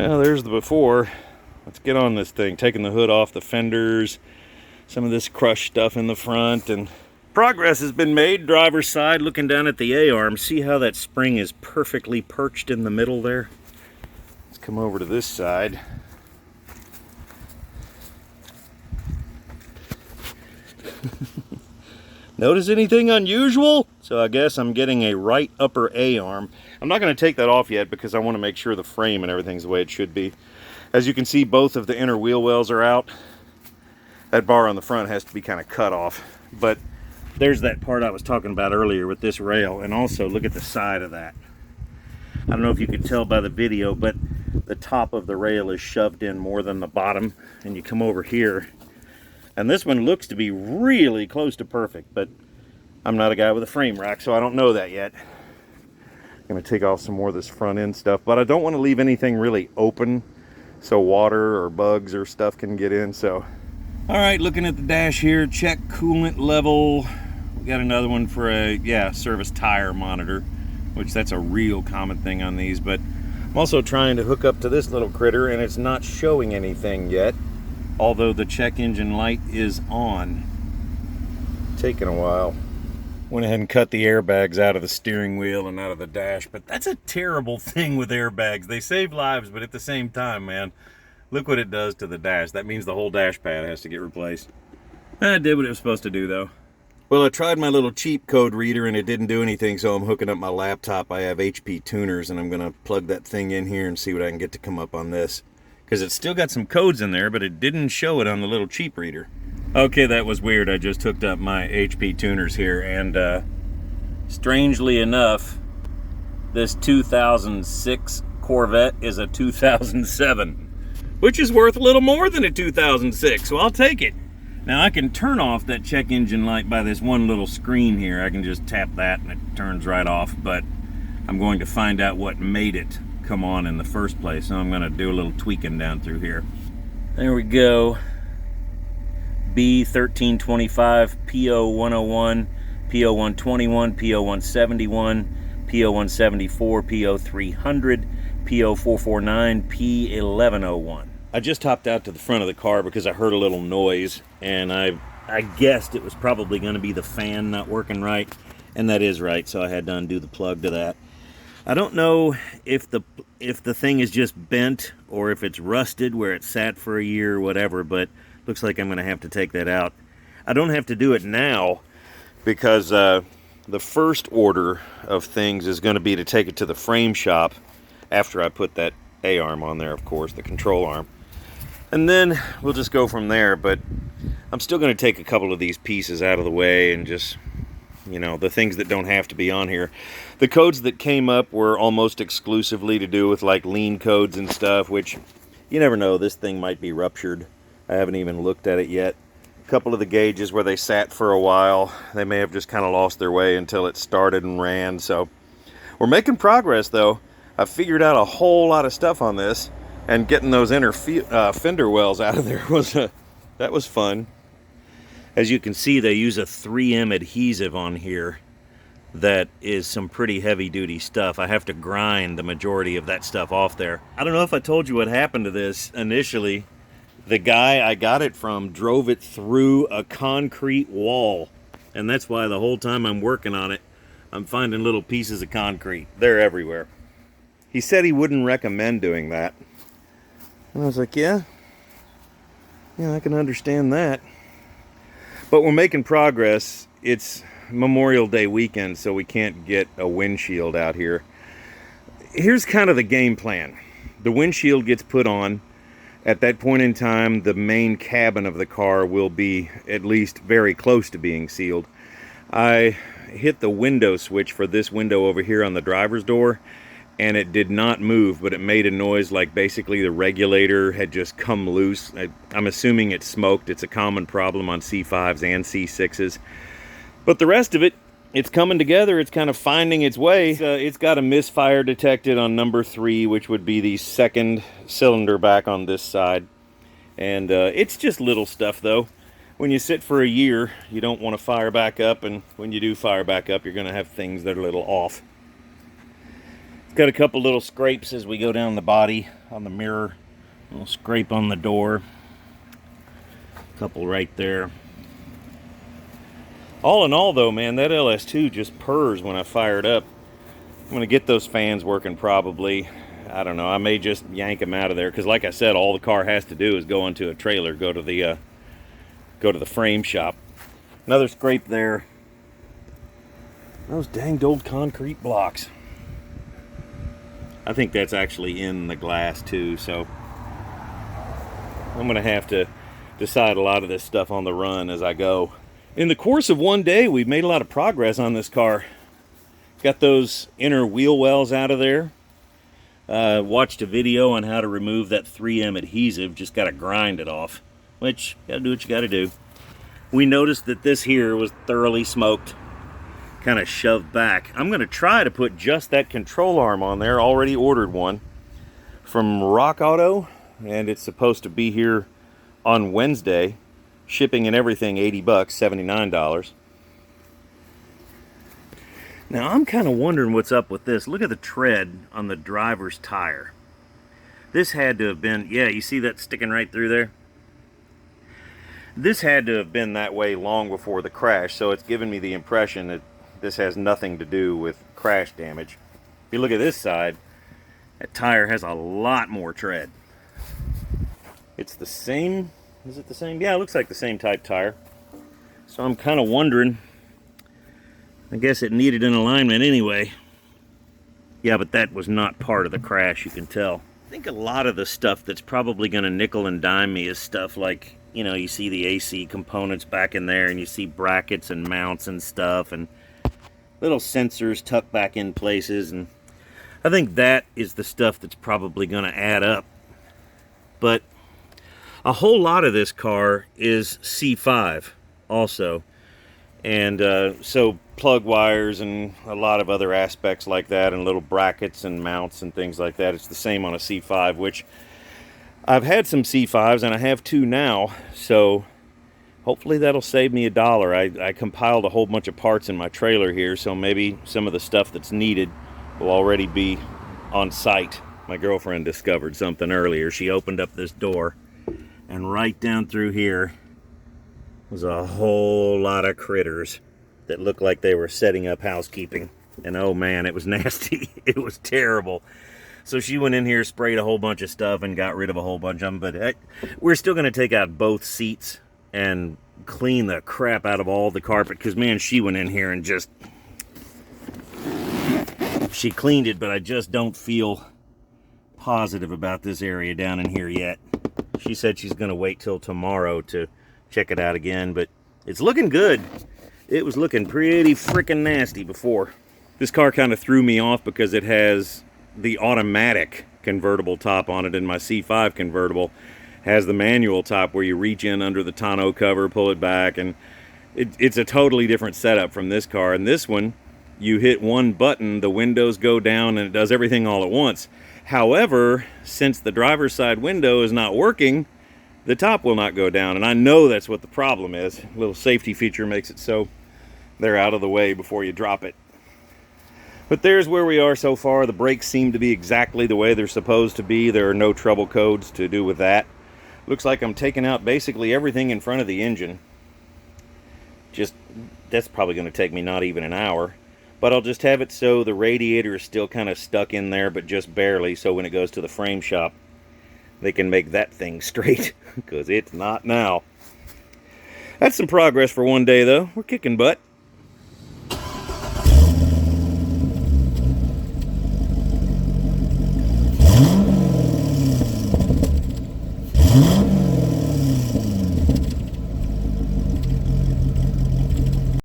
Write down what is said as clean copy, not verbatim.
Well, there's the before. Let's get on this thing. Taking the hood off the fenders, some of this crushed stuff in the front, and progress has been made. Driver's side, looking down at the A-arm. See how that spring is perfectly perched in the middle there? Let's come over to this side. Notice anything unusual? So I guess I'm getting a right upper A-arm. I'm not going to take that off yet because I want to make sure the frame and everything's the way it should be. As you can see, both of the inner wheel wells are out. That bar on the front has to be kind of cut off. But there's that part I was talking about earlier with this rail. And also look at the side of that. I don't know if you can tell by the video, but the top of the rail is shoved in more than the bottom. And you come over here, and this one looks to be really close to perfect, but I'm not a guy with a frame rack, so I don't know that yet. I'm going to take off some more of this front end stuff, but I don't want to leave anything really open so water or bugs or stuff can get in. So, all right, looking at the dash here, check coolant level. We got another one for a service tire monitor, which that's a real common thing on these, but I'm also trying to hook up to this little critter and it's not showing anything yet, although the check engine light is on. Taking a while. Went ahead and cut the airbags out of the steering wheel and out of the dash, but that's a terrible thing with airbags. They save lives, but at the same time, man, look what it does to the dash. That means the whole dash pad has to get replaced. I did what it was supposed to do, though. Well, I tried my little cheap code reader and it didn't do anything, so I'm hooking up my laptop. I have HP tuners and I'm going to plug that thing in here and see what I can get to come up on this. Because it's still got some codes in there, but it didn't show it on the little cheap reader. Okay, that was weird. I just hooked up my HP tuners here, and strangely enough, this 2006 Corvette is a 2007, which is worth a little more than a 2006, so I'll take it. Now, I can turn off that check engine light by this one little screen here. I can just tap that and it turns right off, but I'm going to find out what made it come on in the first place, so I'm going to do a little tweaking down through here. There we go. B1325, PO101, PO121, PO171, PO174, PO300, PO449, P1101. I just hopped out to the front of the car because I heard a little noise, and I guessed it was probably going to be the fan not working right, and that is right, so I had to undo the plug to that. I don't know if the thing is just bent or if it's rusted where it sat for a year or whatever, but looks like I'm going to have to take that out. I don't have to do it now because the first order of things is going to be to take it to the frame shop after I put that A-arm on there, of course, the control arm. And then we'll just go from there, but I'm still going to take a couple of these pieces out of the way and just, you know, the things that don't have to be on here. The codes that came up were almost exclusively to do with like lean codes and stuff, which you never know, this thing might be ruptured. I haven't even looked at it yet. A couple of the gauges where they sat for a while, they may have just kind of lost their way until it started and ran. So we're making progress though. I figured out a whole lot of stuff on this, and getting those inner fender wells out of there that was fun. As you can see, they use a 3M adhesive on here that is some pretty heavy duty stuff. I have to grind the majority of that stuff off there. I don't know if I told you what happened to this initially. The guy I got it from drove it through a concrete wall, and that's why the whole time I'm working on it, I'm finding little pieces of concrete. They're everywhere. He said he wouldn't recommend doing that. And I was like, yeah, I can understand that. But we're making progress. It's Memorial Day weekend, so we can't get a windshield out here. Here's kind of the game plan. The windshield gets put on. At that point in time, the main cabin of the car will be at least very close to being sealed. I hit the window switch for this window over here on the driver's door, and it did not move, but it made a noise like basically the regulator had just come loose. I'm assuming it smoked. It's a common problem on C5s and C6s. But the rest of it, it's coming together. It's kind of finding its way. It's got a misfire detected on number 3, which would be the second cylinder back on this side. And it's just little stuff, though. When you sit for a year, you don't want to fire back up. And when you do fire back up, you're going to have things that are a little off. Got a couple little scrapes as we go down the body on the mirror. A little scrape on the door. A couple right there. All in all though, man, that LS2 just purrs when I fire it up. I'm going to get those fans working probably. I don't know, I may just yank them out of there because like I said, all the car has to do is go into a trailer, go to the frame shop. Another scrape there. Those danged old concrete blocks. I think that's actually in the glass too, so I'm going to have to decide a lot of this stuff on the run as I go. In the course of one day, we've made a lot of progress on this car. Got those inner wheel wells out of there. Watched a video on how to remove that 3M adhesive. Just got to grind it off, which got to do what you got to do. We noticed that this here was thoroughly smoked, kind of shoved back. I'm going to try to put just that control arm on there. Already ordered one from Rock Auto, and it's supposed to be here on Wednesday. Shipping and everything, $80, $79. Now, I'm kind of wondering what's up with this. Look at the tread on the driver's tire. This had to have been, yeah, you see that sticking right through there? This had to have been that way long before the crash, so it's given me the impression that this has nothing to do with crash damage. If you look at this side, that tire has a lot more tread. It's the same, is it the same? Yeah, it looks like the same type tire. So I'm kind of wondering, I guess it needed an alignment anyway. Yeah, but that was not part of the crash, you can tell. I think a lot of the stuff that's probably going to nickel and dime me is stuff like, you know, you see the AC components back in there and you see brackets and mounts and stuff and little sensors tucked back in places, and I think that is the stuff that's probably going to add up. But a whole lot of this car is C5 also. And so plug wires and a lot of other aspects like that and little brackets and mounts and things like that. It's the same on a C5, which I've had some C5s and I have two now. So hopefully that'll save me $1. I compiled a whole bunch of parts in my trailer here, so maybe some of the stuff that's needed will already be on site. My girlfriend discovered something earlier. She opened up this door and right down through here was a whole lot of critters that looked like they were setting up housekeeping. And oh man, it was nasty. It was terrible. So she went in here, sprayed a whole bunch of stuff and got rid of a whole bunch of them. But we're still going to take out both seats and clean the crap out of all the carpet. Because man, she went in here and just... she cleaned it, but I just don't feel positive about this area down in here yet. She said she's going to wait till tomorrow to check it out again, but it's looking good. It was looking pretty freaking nasty before. This car kind of threw me off because it has the automatic convertible top on it, and my C5 convertible has the manual top where you reach in under the tonneau cover, pull it back, and it's a totally different setup from this car. And this one, you hit one button, the windows go down, and it does everything all at once. However, since the driver's side window is not working, the top will not go down, and I know that's what the problem is. A little safety feature makes it so they're out of the way before you drop it. But there's where we are so far. The brakes seem to be exactly the way they're supposed to be. There are no trouble codes to do with that. Looks like I'm taking out basically everything in front of the engine. That's probably going to take me not even an hour. But I'll just have it so the radiator is still kind of stuck in there, but just barely, so when it goes to the frame shop, they can make that thing straight, because it's not now. That's some progress for one day, though. We're kicking butt.